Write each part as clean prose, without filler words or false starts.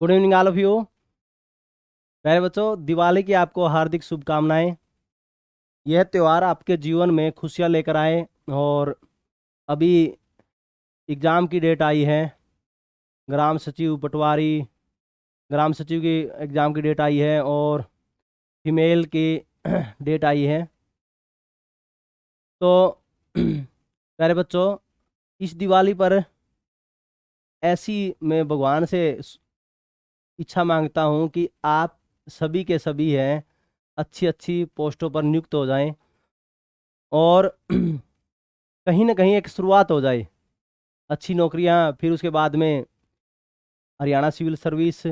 Good evening all of you. प्यारे बच्चों, दिवाली की आपको हार्दिक शुभकामनाएं। यह त्यौहार आपके जीवन में खुशियां लेकर आए। और अभी एग्ज़ाम की डेट आई है। ग्राम सचिव पटवारी, ग्राम सचिव की एग्ज़ाम की डेट आई है और फीमेल की डेट आई है। तो प्यारे बच्चों, इस दिवाली पर ऐसी मैं भगवान से इच्छा मांगता हूँ कि आप सभी के सभी हैं अच्छी अच्छी पोस्टों पर नियुक्त हो जाएं और कहीं ना कहीं एक शुरुआत हो जाए, अच्छी नौकरियां, फिर उसके बाद में हरियाणा सिविल सर्विस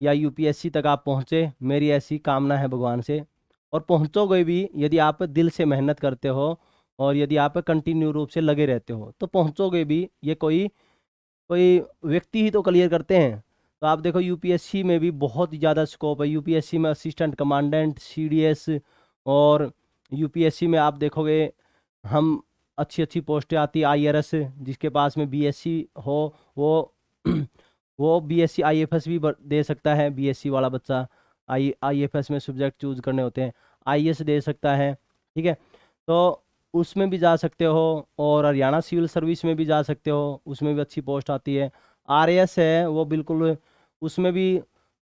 या यूपीएससी तक आप पहुँचे। मेरी ऐसी कामना है भगवान से। और पहुँचोगे भी यदि आप दिल से मेहनत करते हो और यदि आप कंटिन्यू रूप से लगे रहते हो तो पहुँचोगे भी। ये कोई कोई व्यक्ति ही तो क्लियर करते हैं। तो आप देखो यूपीएससी में भी बहुत ज़्यादा स्कोप है। यूपीएससी में असिस्टेंट कमांडेंट, सीडीएस, और यूपीएससी में आप देखोगे हम अच्छी अच्छी पोस्टें आती। आईआरएस, जिसके पास में बीएससी हो वो वो बीएससी आईएफएस भी दे सकता है। बीएससी वाला बच्चा आईएफएस में सब्जेक्ट चूज करने होते हैं, आईएएस दे सकता है। ठीक है, तो उसमें भी जा सकते हो और हरियाणा सिविल सर्विस में भी जा सकते हो, उसमें भी अच्छी पोस्ट आती है। आरएएस है वो बिल्कुल, उसमें भी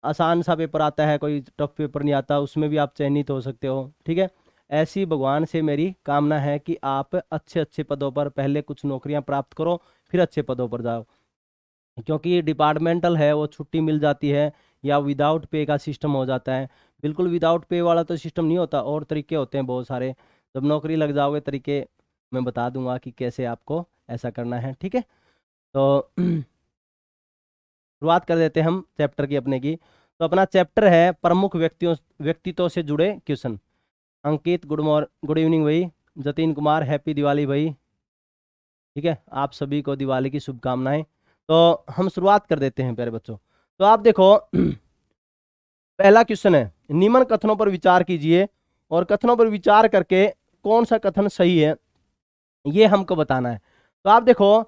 आसान सा पेपर आता है, कोई टफ पेपर नहीं आता, उसमें भी आप चयनित हो सकते हो। ठीक है, ऐसी भगवान से मेरी कामना है कि आप अच्छे अच्छे पदों पर पहले कुछ नौकरियां प्राप्त करो, फिर अच्छे पदों पर जाओ। क्योंकि डिपार्टमेंटल है वो छुट्टी मिल जाती है या विदाउट पे का सिस्टम हो जाता है। बिल्कुल विदाउट पे वाला तो सिस्टम नहीं होता, और तरीके होते हैं बहुत सारे। जब नौकरी लग जाओगे तरीके मैं बता दूंगा कि कैसे आपको ऐसा करना है। ठीक है, तो शुरुआत कर देते हैं हम चैप्टर की अपने की। तो अपना चैप्टर है प्रमुख व्यक्तित्व से जुड़े क्वेश्चन। अंकित गुड इवनिंग भाई। जतिन कुमार हैप्पी दिवाली भाई। ठीक है, आप सभी को दिवाली की शुभकामनाएं। तो हम शुरुआत कर देते हैं प्यारे बच्चों। तो आप देखो पहला क्वेश्चन है, निम्न कथनों पर विचार कीजिए और कथनों पर विचार करके कौन सा कथन सही है ये हमको बताना है। तो आप देखो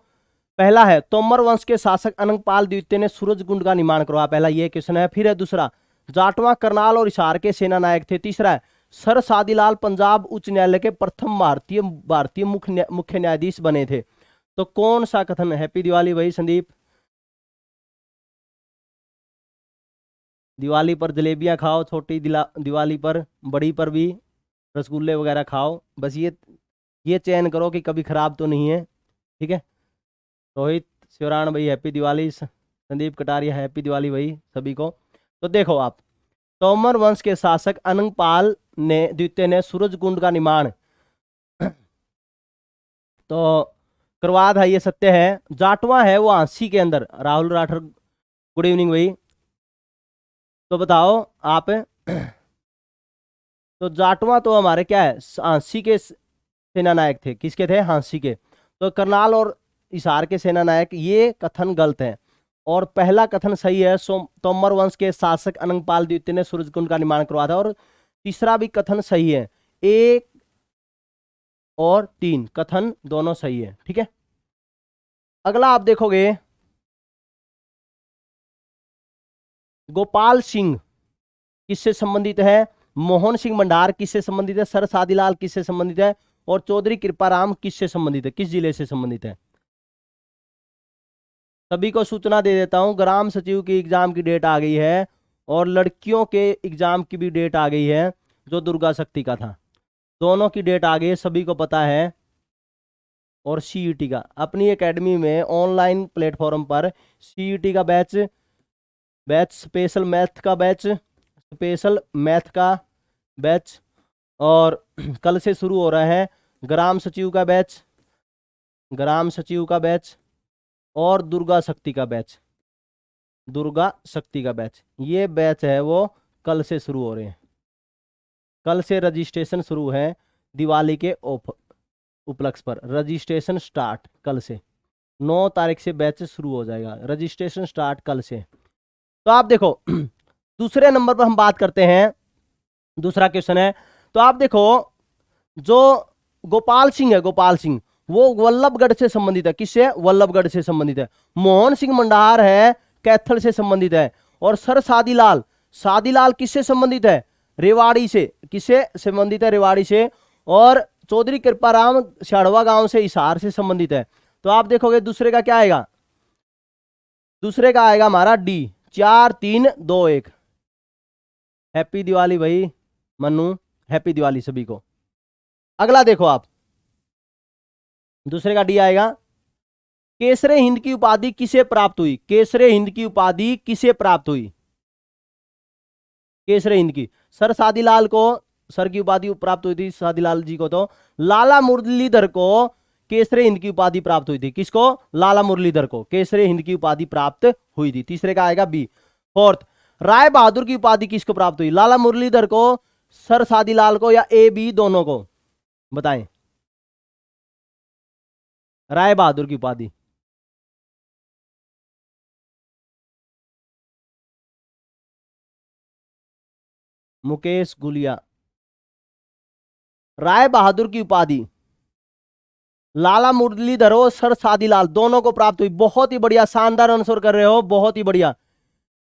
पहला है, तोमर वंश के शासक अनंगपाल द्वितीय ने सूरजकुंड का निर्माण करवाया। पहला ये क्वेश्चन है। फिर है दूसरा, जाटवा करनाल और हिसार के सेना नायक थे। तीसरा है, सर सादीलाल पंजाब उच्च न्यायालय के प्रथम भारतीय भारतीय मुख्य न्यायाधीश बने थे। तो कौन सा कथन है? हैप्पी दिवाली भाई संदीप। दिवाली पर जलेबियां खाओ, छोटी दिवाली पर, बड़ी पर भी रसगुल्ले वगैरह खाओ। बस ये चयन करो कि कभी खराब तो नहीं है। ठीक है, रोहित शिवराण भाई हैप्पी दिवाली, संदीप कटारिया हैप्पी दिवाली भाई सभी को। तो देखो आप, तोमर वंश के शासक अनंगपाल ने द्वितीय ने सूरजकुंड का निर्माण तो करवा था, ये सत्य है। जाटवा है वो हांसी के अंदर। राहुल राठौर गुड इवनिंग भाई। तो बताओ आप तो जाटवा तो हमारे क्या है, हांसी के सेना नायक थे। किसके थे? हांसी के। तो करनाल और हिसार के सेना नायक, ये कथन गलत है और पहला कथन सही है। तोमर वंश के शासक अनंगपाल द्वितीय ने सूरजकुंड का निर्माण करवाया था। और तीसरा भी कथन सही है। 1 और 3 कथन दोनों सही है। ठीक है, अगला आप देखोगे, गोपाल सिंह किससे संबंधित है? मोहन सिंह भंडार किससे संबंधित है? सर सादीलाल किससे संबंधित है? और चौधरी कृपाराम किससे संबंधित है? किस जिले से संबंधित है? सभी को सूचना दे देता हूं, ग्राम सचिव की एग्जाम की डेट आ गई है और लड़कियों के एग्जाम की भी डेट आ गई है, जो दुर्गा शक्ति का था। दोनों की डेट आ गई है, सभी को पता है। और सीईटी का अपनी एकेडमी में ऑनलाइन प्लेटफॉर्म पर सीईटी का बैच स्पेशल मैथ का बैच और कल से शुरू हो रहा है। ग्राम सचिव का बैच और दुर्गा शक्ति का बैच, ये बैच है वो कल से शुरू हो रहे हैं। कल से रजिस्ट्रेशन शुरू है। दिवाली के उपलक्ष्य पर रजिस्ट्रेशन स्टार्ट कल से, 9 तारीख से बैच शुरू हो जाएगा। रजिस्ट्रेशन स्टार्ट कल से। तो आप देखो दूसरे नंबर पर हम बात करते हैं। दूसरा क्वेश्चन है, तो आप देखो जो गोपाल सिंह है, गोपाल सिंह वो वल्लभगढ़ से संबंधित है। किससे? वल्लभगढ़ से संबंधित है। मोहन सिंह भंडार है कैथल से संबंधित है। और सर सादीलाल, सादीलाल किससे संबंधित है? रेवाड़ी से। किससे संबंधित है? रेवाड़ी से। और चौधरी कृपाराम शाढ़वा गांव से, हिसार से संबंधित है। तो आप देखोगे दूसरे का क्या आएगा? दूसरे का आएगा हमारा डी, 4 3 2 1। हैप्पी दिवाली भाई मन्नू, हैप्पी दिवाली सभी को। अगला देखो आप, दूसरे का डी आएगा। केसरे हिंद की उपाधि किसे प्राप्त हुई? केसरे हिंद की उपाधि किसे प्राप्त हुई? केसरे हिंद की सर सादीलाल को सर की उपाधि प्राप्त हुई थी, सादीलाल जी को। तो लाला मुरलीधर को केसरे हिंद की उपाधि प्राप्त हुई थी। किसको? लाला मुरलीधर को केसरे हिंद की उपाधि प्राप्त हुई थी। तीसरे का आएगा बी। फोर्थ, राय बहादुर की उपाधि किसको प्राप्त हुई? लाला मुरलीधर को, सर सादीलाल को, या ए बी दोनों को? बताएं। राय बहादुर की उपाधि मुकेश गुलिया। राय बहादुर की उपाधि लाला मुरलीधर और सर सादीलाल दोनों को प्राप्त हुई। बहुत ही बढ़िया, शानदार आंसर कर रहे हो, बहुत ही बढ़िया।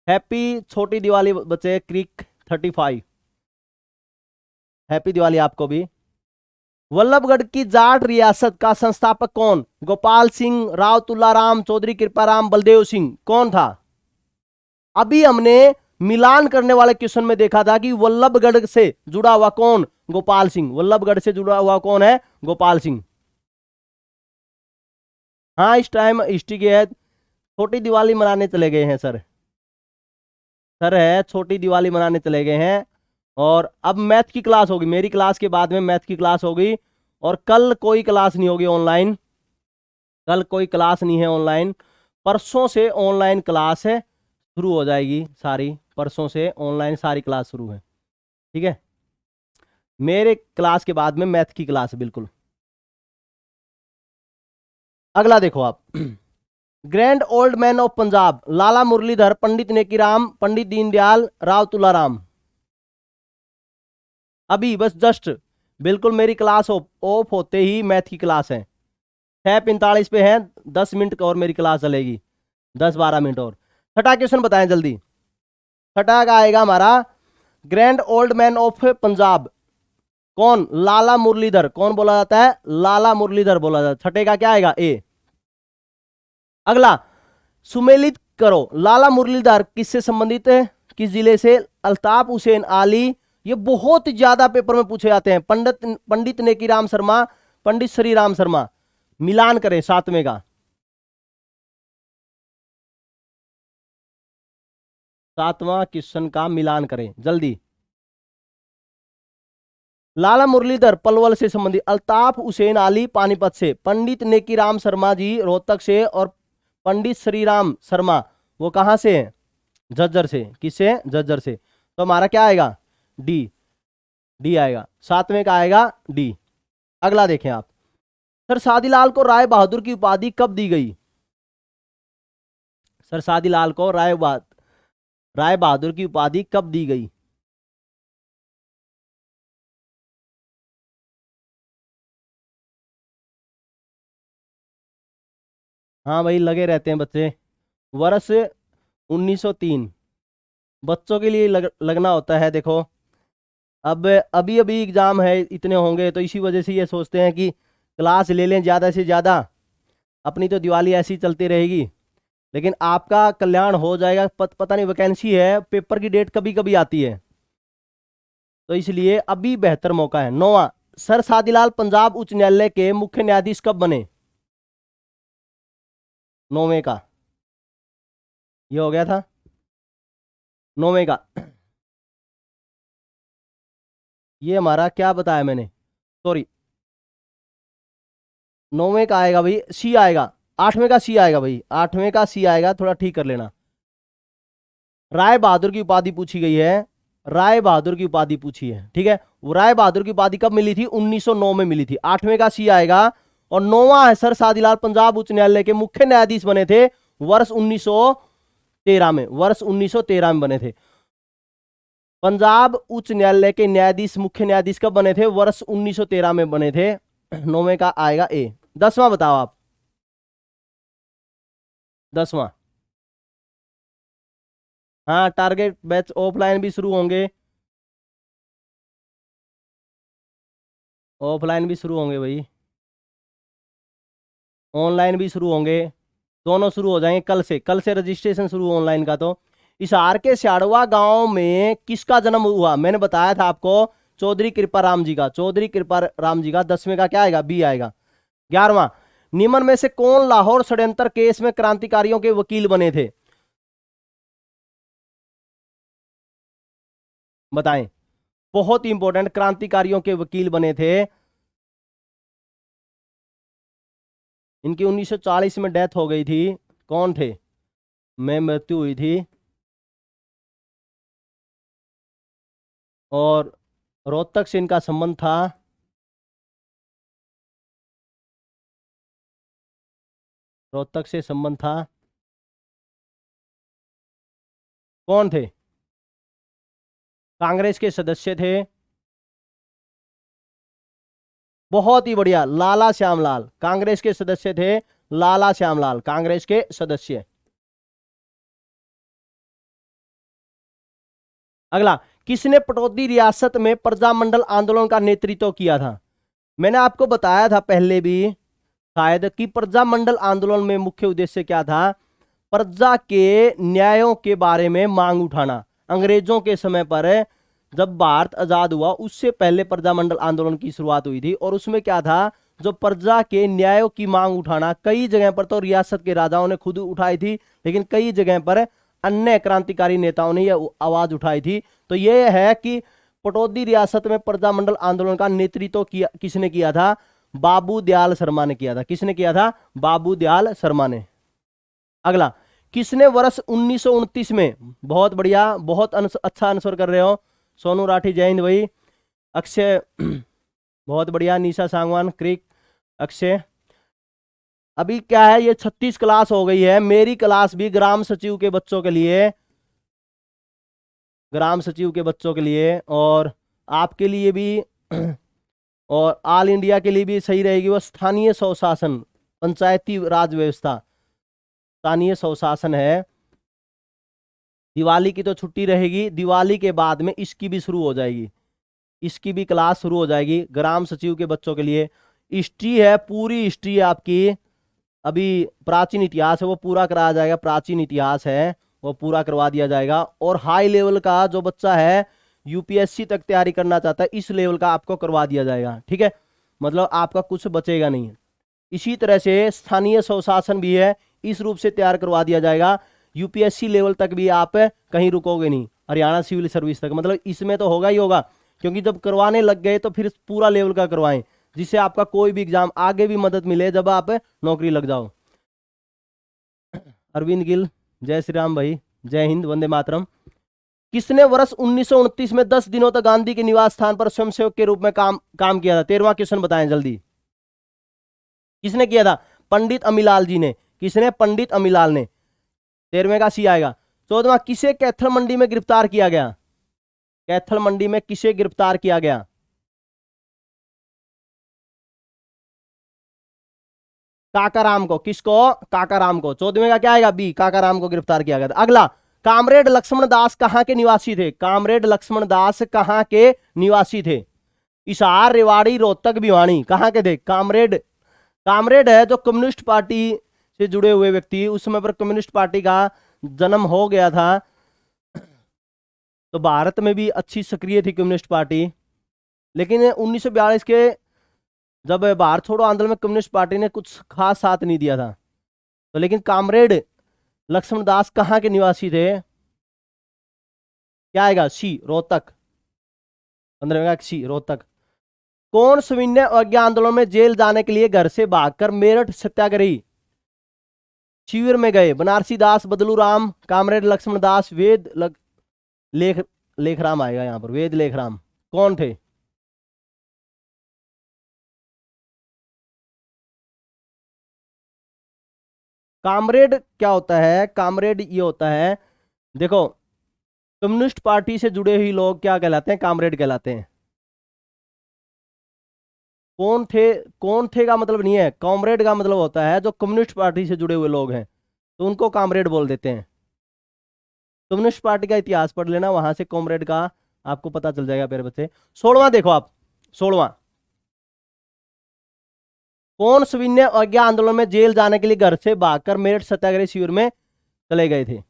हैप्पी छोटी दिवाली बच्चे, क्रिक 35, हैप्पी दिवाली आपको भी। वल्लभगढ़ की जाट रियासत का संस्थापक कौन? गोपाल सिंह, राव तुलाराम, चौधरी कृपाराम, बलदेव सिंह, कौन था? अभी हमने मिलान करने वाले क्वेश्चन में देखा था कि वल्लभगढ़ से जुड़ा हुआ कौन? गोपाल सिंह। वल्लभगढ़ से जुड़ा हुआ कौन है? गोपाल सिंह। हाँ, इस टाइम हिस्ट्री के है, छोटी दिवाली मनाने चले गए हैं सर। सर है छोटी दिवाली मनाने चले गए हैं। और अब मैथ की क्लास होगी, मेरी क्लास के बाद में मैथ की क्लास होगी। और कल कोई क्लास नहीं होगी ऑनलाइन, कल कोई क्लास नहीं है ऑनलाइन। परसों से ऑनलाइन क्लास है, शुरू हो जाएगी सारी। परसों से ऑनलाइन सारी क्लास शुरू है, ठीक है। मेरे क्लास के बाद में मैथ की क्लास है बिल्कुल। अगला देखो आप, grand old man of Punjab, Lala Muralidhar, Pandit Nekiram, Pandit Deendayal, Rao Tularam. अभी बस जस्ट बिल्कुल मेरी क्लास ऑफ होते ही मैथ की क्लास है, 6:45 पे है, 10 मिनट और मेरी क्लास चलेगी, 10-12 मिनट और। छठा क्वेश्चन बताएं जल्दी। छठा का आएगा हमारा, grand old man of Punjab कौन? लाला मुरलीधर। कौन बोला जाता है? लाला मुरलीधर बोला जाता है। छठे का क्या आएगा? ए। अगला, सुमेलित करो, लाला मुरलीधर किससे संबंधित है? किस जिले से? अल्ताफ हुसैन आली। ये बहुत ज्यादा पेपर में पूछे जाते हैं। पंडित नेकीराम शर्मा, पंडित श्री राम शर्मा। मिलान करें सातवें का, सातवां क्वेश्चन का मिलान करें जल्दी। लाला मुरलीधर पलवल से संबंधित, अल्ताफ हुसैन आली पानीपत से, पंडित नेकीराम शर्मा जी रोहतक से, और पंडित श्री राम शर्मा वो कहां से है? झज्जर से। किससे? झज्जर से। तो हमारा क्या आएगा? डी। डी आएगा, सातवें का आएगा डी। अगला देखें आप, सर सादीलाल को राय बहादुर की उपाधि कब दी गई? सर सादीलाल को राय बहादुर की उपाधि कब दी गई? हाँ भाई, लगे रहते हैं बच्चे। वर्ष 1903 बच्चों के लिए लगना होता है। देखो अब अभी अभी एग्जाम है, इतने होंगे, तो इसी वजह से ये सोचते हैं कि क्लास ले लें ज़्यादा से ज़्यादा, अपनी तो दिवाली ऐसी चलती रहेगी। लेकिन आपका कल्याण हो जाएगा। पता नहीं, वैकेंसी है, पेपर की डेट कभी कभी आती है, तो इसलिए अभी बेहतर मौका है। नौवां, सर सादीलाल पंजाब उच्च न्यायालय के मुख्य न्यायाधीश कब बने? नौवें का ये हो गया था, नौवें का। ये हमारा क्या बताया मैंने, सॉरी, नौवें का आएगा भाई सी आएगा, आठवें का सी आएगा भाई, आठवें का सी आएगा, थोड़ा ठीक कर लेना। राय बहादुर की उपाधि पूछी गई है, राय बहादुर की उपाधि पूछी है, ठीक है। वो राय बहादुर की उपाधि कब मिली थी? 1909 में मिली थी। आठवें का सी आएगा। और नौवां है, सर सादीलाल पंजाब उच्च न्यायालय के मुख्य न्यायाधीश बने थे वर्ष 1913 में, वर्ष 1913 में बने थे। पंजाब उच्च न्यायालय के न्यायाधीश, मुख्य न्यायाधीश कब बने थे? वर्ष 1913 में बने थे। नौवें का आएगा ए। 10वां बताओ आप, 10वां। हाँ, टारगेट बैच ऑफलाइन भी शुरू होंगे, ऑफलाइन भी शुरू होंगे भाई, ऑनलाइन भी शुरू होंगे, दोनों शुरू हो जाएंगे कल से रजिस्ट्रेशन शुरू ऑनलाइन का। तो हिसार के स्याड़वा गांव में किसका जन्म हुआ? मैंने बताया था आपको, चौधरी कृपा राम जी का, चौधरी कृपा राम जी का। 10वें का क्या आएगा? बी आएगा। 11वां, निम्न में से कौन लाहौर षड्यंत्र केस में क्रांतिकारियों के वकील बने थे? बताएं। बहुत ही इंपॉर्टेंट, क्रांतिकारियों के वकील बने थे। इनकी 1940 में डेथ हो गई थी। कौन थे? में मृत्यु हुई थी। और रोहतक से इनका संबंध था। रोहतक से संबंध था। कौन थे? कांग्रेस के सदस्य थे। बहुत ही बढ़िया, लाला श्यामलाल कांग्रेस के सदस्य थे। लाला श्यामलाल कांग्रेस के सदस्य। अगला, किसने पटौदी रियासत में प्रजामंडल आंदोलन का नेतृत्व किया था? मैंने आपको बताया था पहले भी शायद कि प्रजामंडल आंदोलन में मुख्य उद्देश्य क्या था? प्रजा के न्यायों के बारे में मांग उठाना। अंग्रेजों के समय पर जब भारत आजाद हुआ उससे पहले प्रजामंडल आंदोलन की शुरुआत हुई थी, और उसमें क्या था? जो प्रजा के न्यायों की मांग उठाना। कई जगह पर तो रियासत के राजाओं ने खुद उठाई थी, लेकिन कई जगह पर अन्य क्रांतिकारी नेताओं ने यह आवाज उठाई थी। तो यह है कि पटौदी रियासत में प्रजामंडल आंदोलन का नेतृत्व किया किसने किया था? बाबू दयाल शर्मा ने किया था। किसने किया था? बाबू दयाल शर्मा ने। अगला, किसने वर्ष 1929 में, बहुत बढ़िया, बहुत अच्छा आंसर कर रहे हो सोनू राठी, जय हिंद भाई। अक्षय बहुत बढ़िया, निशा सांगवान, क्रिक, अक्षय। अभी क्या है, ये 36 क्लास हो गई है। मेरी क्लास भी ग्राम सचिव के बच्चों के लिए, ग्राम सचिव के बच्चों के लिए, और आपके लिए भी और ऑल इंडिया के लिए भी सही रहेगी वो स्थानीय स्वशासन, पंचायती राज व्यवस्था, स्थानीय स्वशासन है। दिवाली की तो छुट्टी रहेगी, दिवाली के बाद में इसकी भी शुरू हो जाएगी, इसकी भी क्लास शुरू हो जाएगी ग्राम सचिव के बच्चों के लिए। हिस्ट्री है, पूरी हिस्ट्री है आपकी। अभी प्राचीन इतिहास है वो पूरा कराया जाएगा, प्राचीन इतिहास है वो पूरा करवा दिया जाएगा। और हाई लेवल का जो बच्चा है यूपीएससी तक तैयारी करना चाहता है, इस लेवल का आपको करवा दिया जाएगा। ठीक है, मतलब आपका कुछ बचेगा नहीं। इसी तरह से स्थानीय स्वशासन भी है, इस रूप से तैयार करवा दिया जाएगा। यूपीएससी लेवल तक भी आप कहीं रुकोगे नहीं, हरियाणा सिविल सर्विस तक, मतलब इसमें तो होगा ही होगा, क्योंकि जब करवाने लग गए तो फिर पूरा लेवल का करवाएं, जिससे आपका कोई भी एग्जाम आगे भी मदद मिले जब आप नौकरी लग जाओ। अरविंद गिल, जय श्री राम भाई, जय हिंद, वंदे मातरम। किसने वर्ष 1929 में 10 दिनों तक गांधी के निवास स्थान पर स्वयंसेवक के रूप में काम किया था? 13वां क्वेश्चन बताएं जल्दी। किसने किया था? पंडित अमीलाल जी ने। किसने? पंडित अमीलाल ने। 13वें का सी आएगा। 14वां, किसे कैथल मंडी में गिरफ्तार किया गया? कैथल मंडी में किसे गिरफ्तार किया गया? काकाराम को। किसको? काकाराम को। 14वें का क्या आएगा? बी, काकाराम को गिरफ्तार किया गया था। अगला, कामरेड लक्ष्मण दास कहां के निवासी थे? कामरेड लक्ष्मण दास कहां के निवासी थे? हिसार, रेवाड़ी, रोहतक, भिवानी, कहां के थे कामरेड? कामरेड है जो कम्युनिस्ट पार्टी से जुड़े हुए व्यक्ति, उस समय पर कम्युनिस्ट पार्टी का जन्म हो गया था, तो भारत में भी अच्छी सक्रिय थी कम्युनिस्ट पार्टी। लेकिन 1942 के जब भारत छोड़ो आंदोलन में कम्युनिस्ट पार्टी ने कुछ खास साथ नहीं दिया था। तो लेकिन कामरेड लक्ष्मण दास कहाँ के निवासी थे? क्या आएगा? सी, रोहतक। 15वें का सी, रोहतक। कौन सविनय अवज्ञा आंदोलन में जेल जाने के लिए घर से भागकर मेरठ सत्याग्रही शिविर में गए? बनारसी दास, बदलू राम, कामरेड लक्ष्मण दास, लेख लेखराम आएगा यहाँ पर, वेद लेखराम। कौन थे? कामरेड क्या होता है? कामरेड ये होता है, देखो, कम्युनिस्ट पार्टी से जुड़े हुए लोग क्या कहलाते हैं? कामरेड कहलाते हैं। कौन थे? कौन थे का मतलब नहीं है, कॉमरेड का मतलब होता है जो कम्युनिस्ट पार्टी से जुड़े हुए लोग हैं, तो उनको कामरेड बोल देते हैं। कम्युनिस्ट पार्टी का इतिहास पढ़ लेना, वहां से कॉमरेड का आपको पता चल जाएगा प्यारे बच्चे। 16वां देखो आप, 16वां, कौन सविनय अवज्ञा आंदोलन में जेल जाने के लिए घर से भागकर मेरठ सत्याग्रह शिविर में चले गए थे?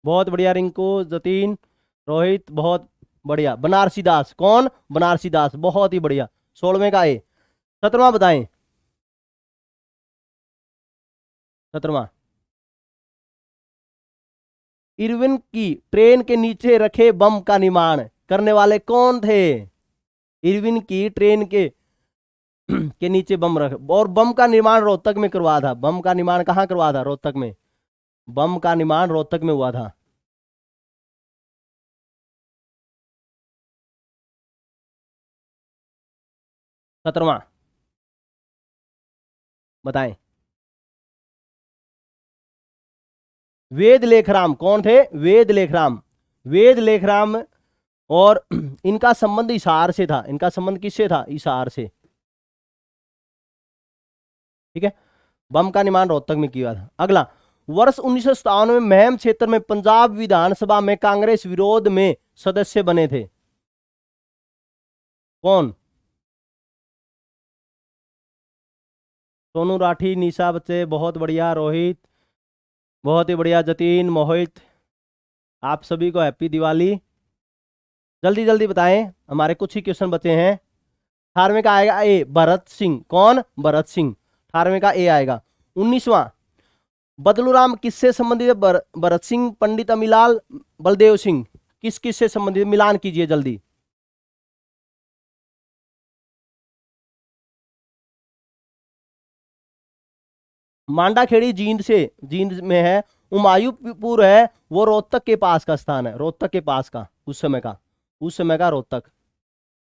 बहुत बढ़िया रिंकू, जतीन, रोहित, बहुत बढ़िया। बनारसी दास, कौन? बनारसी दास, बहुत ही बढ़िया। 16वें का ए। 17वां बताएं, 17वां, इरविन की ट्रेन के नीचे रखे बम का निर्माण करने वाले कौन थे? इरविन की ट्रेन के के नीचे बम रख, और बम का निर्माण रोहतक में करवा था। बम का निर्माण कहाँ करवा था? रोहतक में। बम का निर्माण रोहतक में हुआ था। 17वां बताएं, वेद लेखराम कौन थे? वेद लेखराम, वेद लेखराम। और इनका संबंध हिसार से था। इनका संबंध किससे था? हिसार से। ठीक है, बम का निर्माण रोहतक में किया था। अगला, वर्ष 1957 में महम क्षेत्र में पंजाब विधानसभा में कांग्रेस विरोध में सदस्य बने थे, कौन? सोनू राठी, निशा बच्चे, बहुत बढ़िया। रोहित, बहुत ही बढ़िया। जतीन, मोहित, आप सभी को हैप्पी दिवाली। जल्दी जल्दी बताएं, हमारे कुछ ही क्वेश्चन बचे हैं। 18वें का आएगा ए, भरत सिंह, कौन? भरत सिंह, 18वें का ए आएगा। 19वां, बदलू राम किससे संबंधित है? भरत सिंह, पंडित अमीलाल, बलदेव सिंह, किस किस से संबंधित? मिलान कीजिए जल्दी। मांडाखेड़ी जींद से, जींद में है। हुमायूंपुर है, वो रोहतक के पास का स्थान है, रोहतक के पास का, उस समय का, उस समय का रोहतक,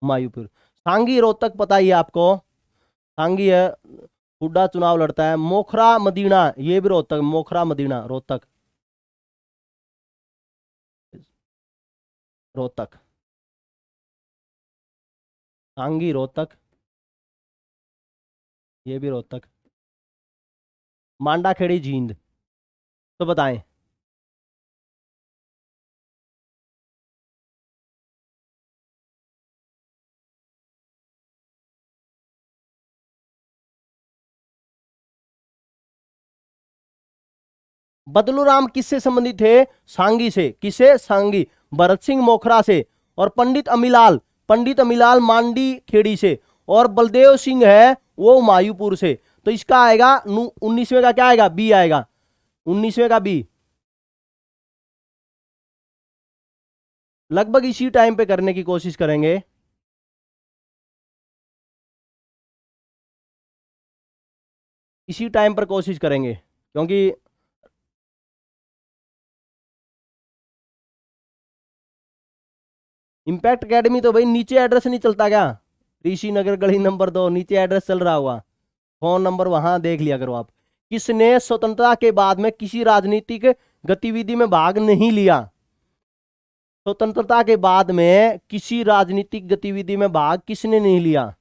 हुमायूंपुर। सांगी रोहतक पता ही है आपको, सांगी है, हुड्डा चुनाव लड़ता है। मोखरा मदीना, ये भी रोहतक, मोखरा मदीना रोहतक, रोहतक, सांगी रोहतक, ये भी रोहतक। मांडाखेड़ी जींद, तो बताएं। बदलू राम किससे संबंधित थे? सांगी से। किसे? सांगी, भरत सिंह मोखरा से। और पंडित अमीलाल, पंडित अमीलाल मांडी खेड़ी से। और बलदेव सिंह है वो हुमायूंपुर से। तो इसका आएगा 19वें का क्या आएगा? बी आएगा, 19वें का बी। लगभग इसी टाइम पे करने की कोशिश करेंगे। इसी टाइम पर कोशिश करेंगे, क्योंकि इम्पैक्ट एकेडमी तो भाई नीचे एड्रेस नहीं चलता क्या? ऋषि नगर गली नंबर 2, नीचे एड्रेस चल रहा होगा, फोन नंबर वहां देख लिया करो आप। किसने स्वतंत्रता के बाद में किसी राजनीतिक गतिविधि में भाग नहीं लिया? स्वतंत्रता के बाद में किसी राजनीतिक गतिविधि में भाग किसने नहीं लिया?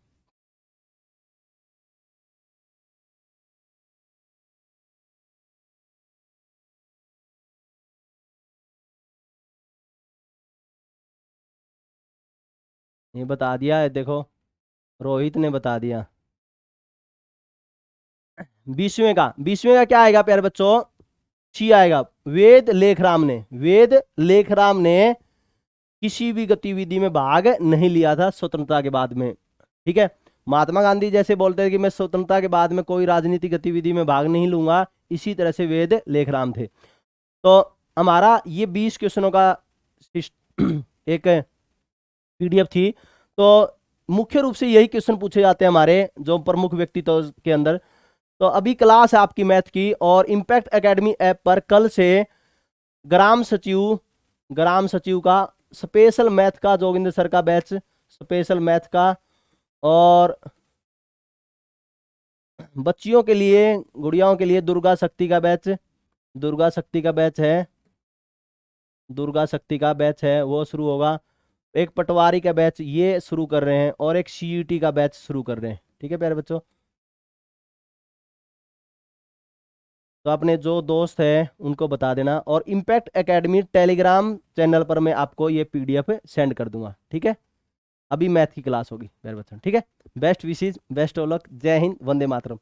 ये बता दिया है, देखो, रोहित ने बता दिया। 20वें का क्या आएगा प्यारे बच्चों? सी आएगा। वेद लेखराम ने, वेद लेखराम ने किसी भी गतिविधि में भाग नहीं लिया था स्वतंत्रता के बाद में। ठीक है, महात्मा गांधी जैसे बोलते थे कि मैं स्वतंत्रता के बाद में कोई राजनीतिक गतिविधि में भाग नहीं लूंगा, इसी तरह से वेद लेखराम थे। तो हमारा ये 20 क्वेश्चनों का एक पीडीएफ थी। तो मुख्य रूप से यही क्वेश्चन पूछे जाते हैं हमारे जो प्रमुख व्यक्तित्व के अंदर। तो अभी क्लास है आपकी मैथ की, और इम्पैक्ट एकेडमी ऐप पर कल से ग्राम सचिव, ग्राम सचिव का स्पेशल मैथ का, जोगिंदर सर का बैच स्पेशल मैथ का, और बच्चियों के लिए, गुड़ियाओं के लिए दुर्गा शक्ति का बैच, दुर्गा शक्ति का बैच है, दुर्गा शक्ति का बैच है, वो शुरू होगा। एक पटवारी का बैच ये शुरू कर रहे हैं, और एक सीईटी का बैच शुरू कर रहे हैं। ठीक है प्यारे बच्चों। तो अपने जो दोस्त हैं उनको बता देना, और इम्पैक्ट एकेडमी टेलीग्राम चैनल पर मैं आपको ये पीडीएफ सेंड कर दूंगा, ठीक है। अभी मैथ की क्लास होगी मेरे बच्चों, ठीक है। Best wishes, best of luck, जय हिंद, वंदे मातरम।